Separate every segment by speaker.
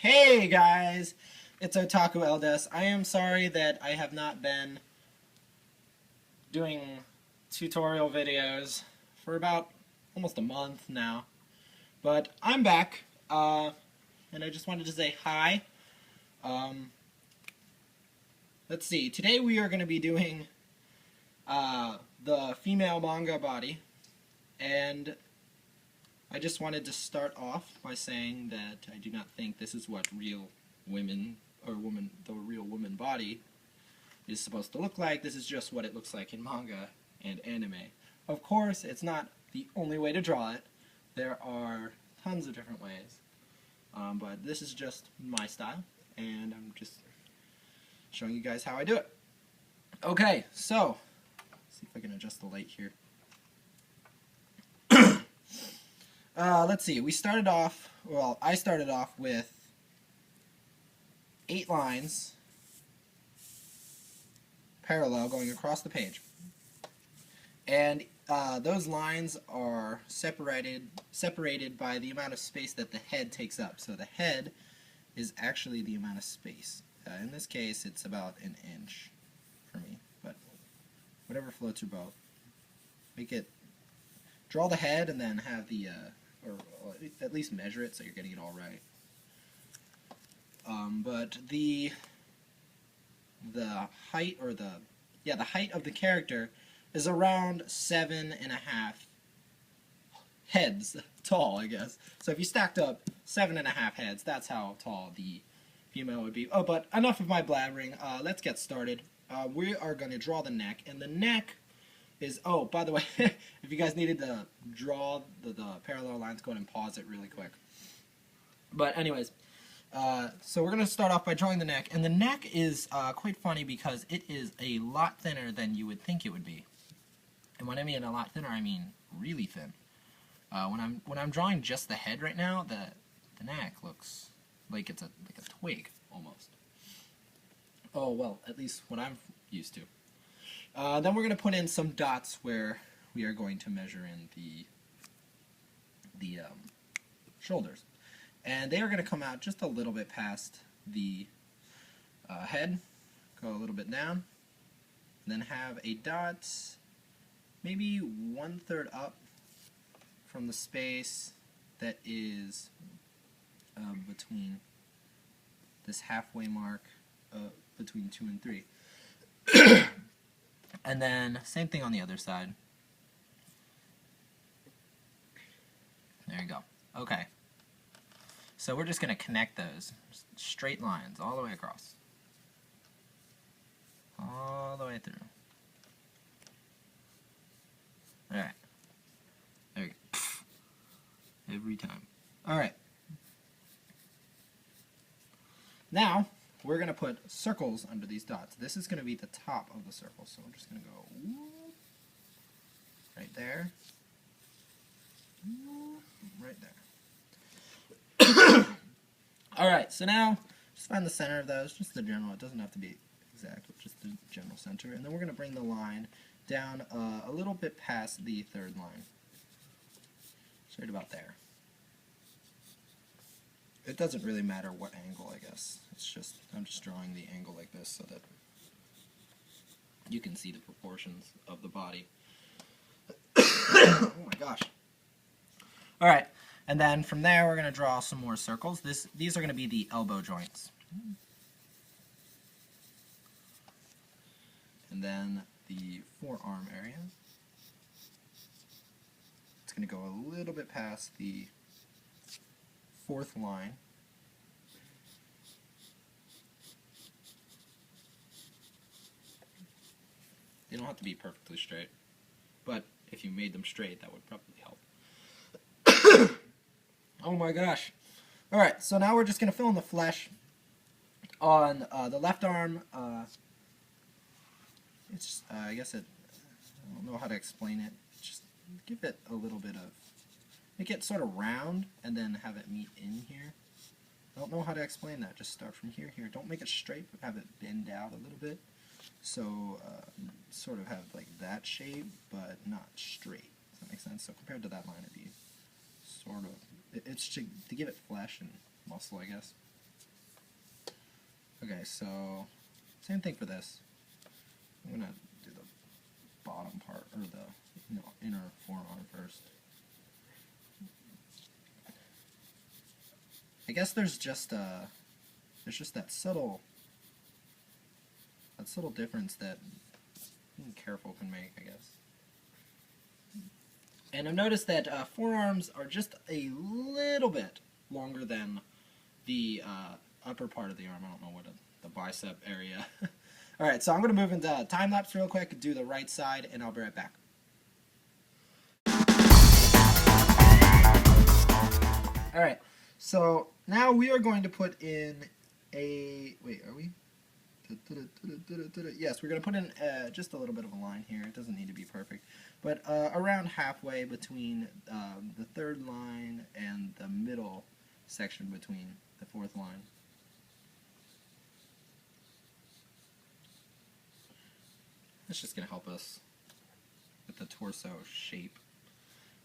Speaker 1: Hey guys, it's OtakuLdesu. I am sorry that I have not been doing tutorial videos for about almost a month now, but I'm back, and I just wanted to say hi. Let's see, today we are going to be doing the female manga body, and I just wanted to start off by saying that I do not think this is what real women, or the real woman body is supposed to look like. This is just what it looks like in manga and anime. Of course, it's not the only way to draw it. There are tons of different ways. But this is just my style, and I'm just showing you guys how I do it. Okay, so, let's see if I can adjust the light here. Let's see, I started off with 8 lines parallel going across the page. And those lines are separated by the amount of space that the head takes up. So the head is actually the amount of space. In this case, it's about an inch for me, but whatever floats your boat. Draw the head and then have the, or at least measure it so you're getting it all right. But the height, or the height of the character is around 7.5 heads tall, I guess. So if you stacked up 7.5 heads, that's how tall the female would be. Oh, but enough of my blabbering. Let's get started. We are going to draw the neck, and the neck is, oh, by the way, if you guys needed to draw the parallel lines, go ahead and pause it really quick. But anyways, so we're going to start off by drawing the neck, and the neck is quite funny because it is a lot thinner than you would think it would be. And when I mean a lot thinner, I mean really thin. When I'm drawing just the head right now, the neck looks like it's like a twig almost. Oh well, at least what I'm used to. Then we're going to put in some dots where we are going to measure in the shoulders. And they are going to come out just a little bit past the head, go a little bit down, and then have a dot maybe 1/3 up from the space that is between this halfway mark between 2 and 3. And then same thing on the other side. There you go. Okay. So we're just going to connect those straight lines all the way across. All the way through. Alright. There you go. Every time. Alright. Now, we're going to put circles under these dots. This is going to be the top of the circle. So we're just going to go right there. Right there. Alright, so now just find the center of those, just the general. It doesn't have to be exact, but just the general center. And then we're going to bring the line down a little bit past the 3rd line. It's right about there. It doesn't really matter what angle, I guess. I'm just drawing the angle like this so that you can see the proportions of the body. Oh my gosh. Alright, and then from there we're going to draw some more circles. These are going to be the elbow joints. And then the forearm area. It's going to go a little bit past the 4th line. They don't have to be perfectly straight, but if you made them straight, that would probably help. Oh my gosh. Alright, so now we're just going to fill in the flesh on the left arm. I guess I don't know how to explain it. Just give it a little bit of, make it sort of round, and then have it meet in here. I don't know how to explain that. Just start from here. Don't make it straight, but have it bend out a little bit. So, sort of have like that shape, but not straight. Does that make sense? So compared to that line, it'd be sort of, it's to give it flesh and muscle, I guess. Okay, so same thing for this. I'm gonna do the bottom part, or the inner forearm first. I guess there's just that subtle difference that being careful can make, I guess. And I've noticed that forearms are just a little bit longer than the upper part of the arm. I don't know what the bicep area. All right, so I'm going to move into time lapse real quick, do the right side, and I'll be right back. All right, so now we are going to put in a, wait, are we? Yes, we're going to put in just a little bit of a line here. It doesn't need to be perfect, but around halfway between the third line and the middle section between the fourth line. That's just going to help us with the torso shape.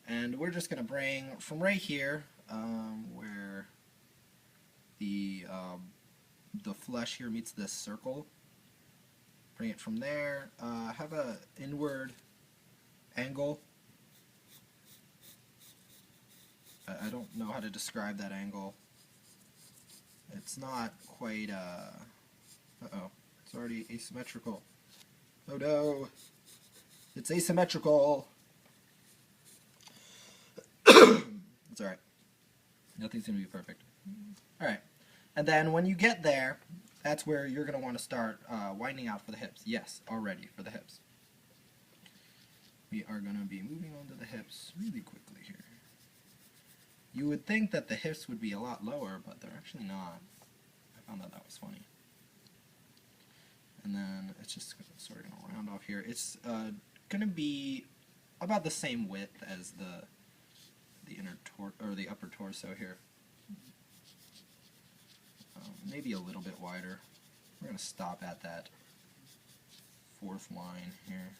Speaker 1: And we're just going to bring from right here, where the flesh here meets this circle, bring it from there, have a inward angle. I don't know how to describe that angle. It's not quite, uh-oh, it's already asymmetrical. Oh no, it's asymmetrical. It's alright. Nothing's going to be perfect. Alright, and then when you get there, that's where you're going to want to start widening out for the hips. Yes, already for the hips. We are going to be moving on to the hips really quickly here. You would think that the hips would be a lot lower, but they're actually not. I found that was funny. And then it's just sort of going to round off here. It's going to be about the same width as the upper torso here. Maybe a little bit wider. We're going to stop at that fourth line here.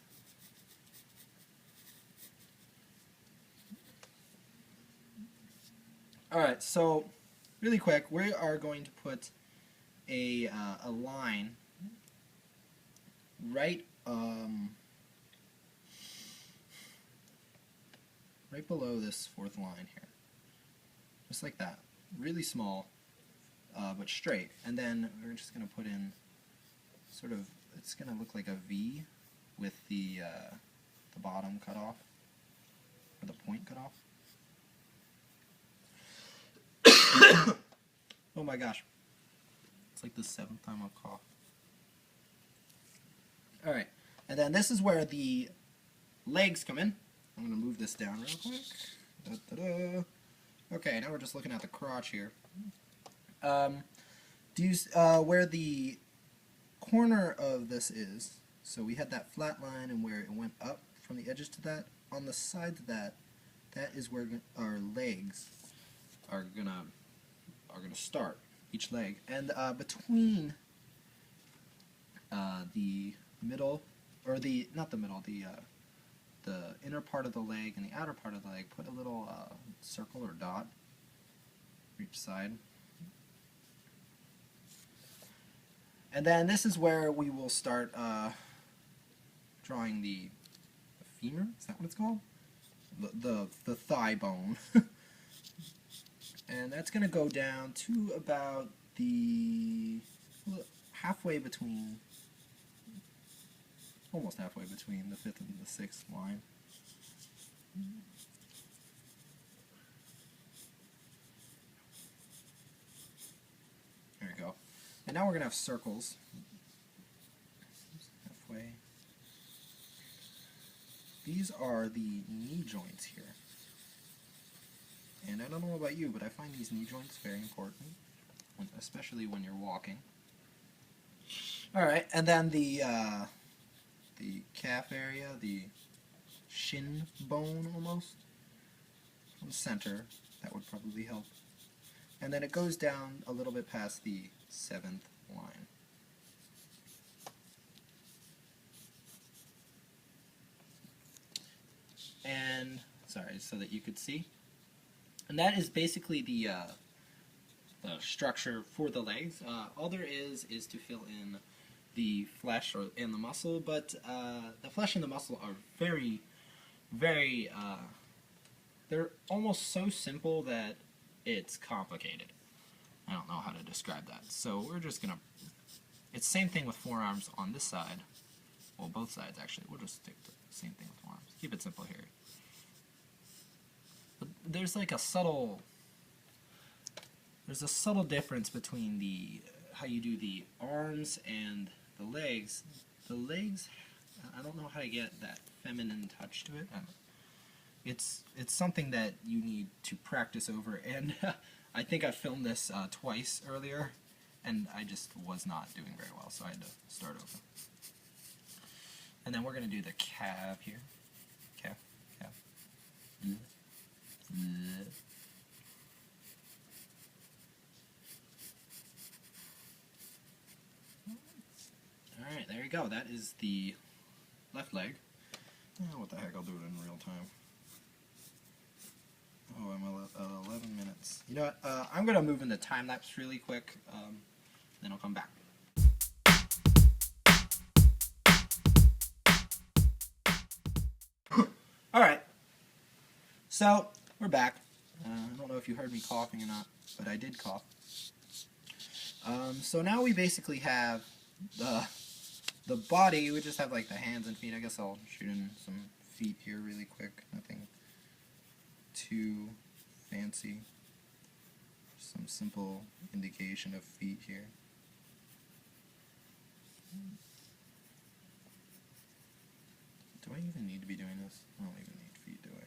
Speaker 1: Alright, so really quick, we are going to put a line right below this fourth line here. Just like that. Really small, but straight. And then we're just going to put in sort of, it's going to look like a V with the bottom cut off, or the point cut off. Oh my gosh. It's like the 7th time I've coughed. Alright, and then this is where the legs come in. I'm going to move this down real quick. Da-da-da. Okay, now we're just looking at the crotch here. Where the corner of this is, so we had that flat line and where it went up from the edges to that, on the sides of that, that is where our legs are gonna start, each leg. And between the middle, or not the middle, the inner part of the leg and the outer part of the leg, put a little circle or dot for each side. And then this is where we will start drawing the femur, is that what it's called? The thigh bone. And that's going to go down to about halfway between, almost halfway between the 5th and the 6th line. There we go. And now we're going to have circles. Halfway. These are the knee joints here. And I don't know about you, but I find these knee joints very important, especially when you're walking. Alright, and then the calf area, the shin bone almost, from the center, that would probably help. And then it goes down a little bit past the 7th line. And, sorry, so that you could see. And that is basically the the structure for the legs. All there is to fill in the flesh and the muscle, but the flesh and the muscle are very, very, they're almost so simple that it's complicated. I don't know how to describe that. So we're just going to, it's the same thing with forearms on this side. Well, both sides actually. We'll just stick to the same thing with forearms. Keep it simple here. But there's like a subtle, difference between the, how you do the arms and the legs. The legs, I don't know how to get that feminine touch to it. It's something that you need to practice over, and I think I filmed this twice earlier, and I just was not doing very well, so I had to start over. And then we're going to do the calf here. Calf, calf. Alright, there you go. That is the left leg. Oh, what the heck, I'll do it in real time. Oh, I'm at 11 minutes. You know what, I'm going to move in the time-lapse really quick, then I'll come back. Alright, so we're back. I don't know if you heard me coughing or not, but I did cough. So now we basically have the body. We just have like the hands and feet. I guess I'll shoot in some feet here really quick. Nothing too fancy. Some simple indication of feet here. Do I even need to be doing this? I don't even need feet, do I?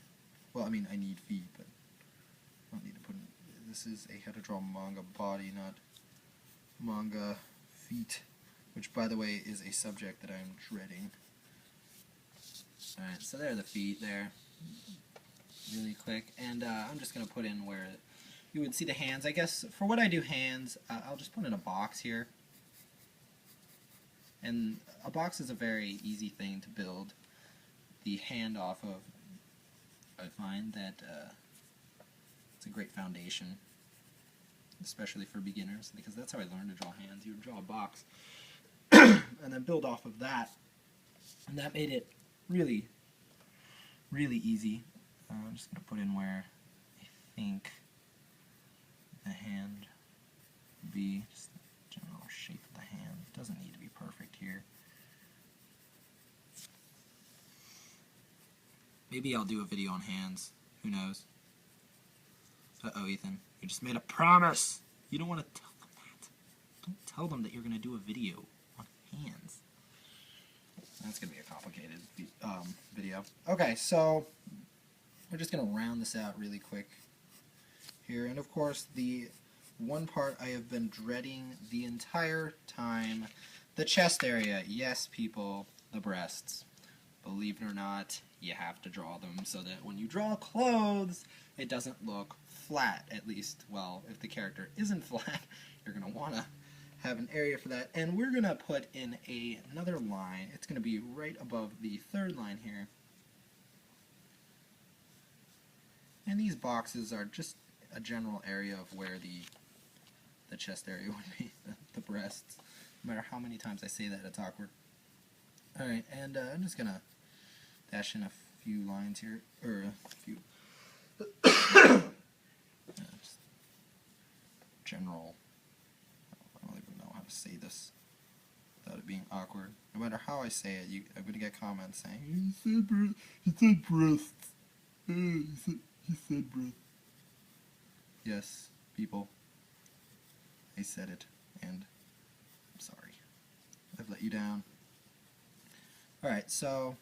Speaker 1: Well, I mean, I need feet, but I don't need to put in... This is a how to draw manga body, not manga feet, which, by the way, is a subject that I'm dreading. Alright, so there are the feet there. Really quick. And I'm just going to put in where you would see the hands. I guess for what I do hands, I'll just put in a box here. And a box is a very easy thing to build the hand off of. I find that it's a great foundation, especially for beginners, because that's how I learned to draw hands. You would draw a box and then build off of that, and that made it really, really easy. I'm just going to put in where I think the hand would be, just the general shape of the hand. It doesn't need to be perfect here. Maybe I'll do a video on hands. Who knows? Uh-oh, Ethan. You just made a promise! You don't want to tell them that. Don't tell them that you're going to do a video on hands. That's going to be a complicated video. Okay, so we're just going to round this out really quick here. And of course, the one part I have been dreading the entire time, the chest area. Yes, people, the breasts. Believe it or not, you have to draw them so that when you draw clothes, it doesn't look flat, at least. Well, if the character isn't flat, you're going to want to have an area for that. And we're going to put in another line. It's going to be right above the third line here. And these boxes are just a general area of where the chest area would be, the breasts. No matter how many times I say that, it's awkward. Alright, and I'm just going to dash in a few lines here, or a few just general, I don't even know how to say this without it being awkward. No matter how I say it, I'm going to get comments saying, he said breasts. He said breasts. Yes, people, I said it, and I'm sorry. I've let you down. Alright, so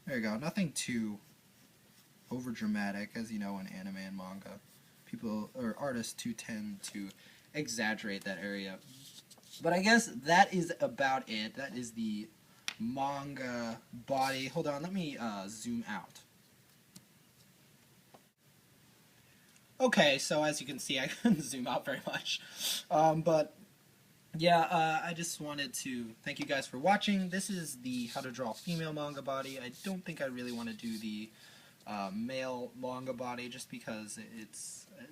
Speaker 1: there you go. Nothing too over dramatic, as you know, in anime and manga. People, or artists, tend to exaggerate that area. But I guess that is about it. That is the manga body. Hold on, let me zoom out. Okay, so as you can see, I couldn't zoom out very much. But yeah, I just wanted to thank you guys for watching. This is the how to draw female manga body. I don't think I really want to do the male manga body, just because it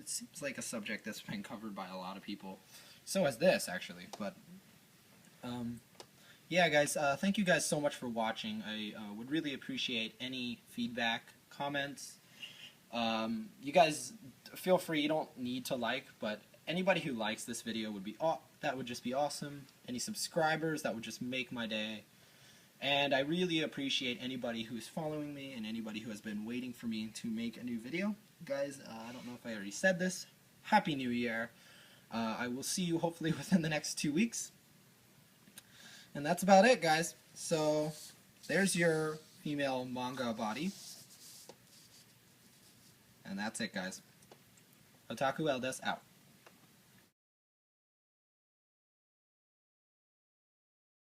Speaker 1: seems like a subject that's been covered by a lot of people. So has this, actually. But yeah, guys, thank you guys so much for watching. I would really appreciate any feedback, comments. You guys feel free. You don't need to like, but anybody who likes this video would be that would just be awesome. Any subscribers, that would just make my day. And I really appreciate anybody who's following me and anybody who has been waiting for me to make a new video. Guys, I don't know if I already said this. Happy New Year. I will see you hopefully within the next 2 weeks. And that's about it, guys. So there's your female manga body. And that's it, guys. OtakuLdesu out.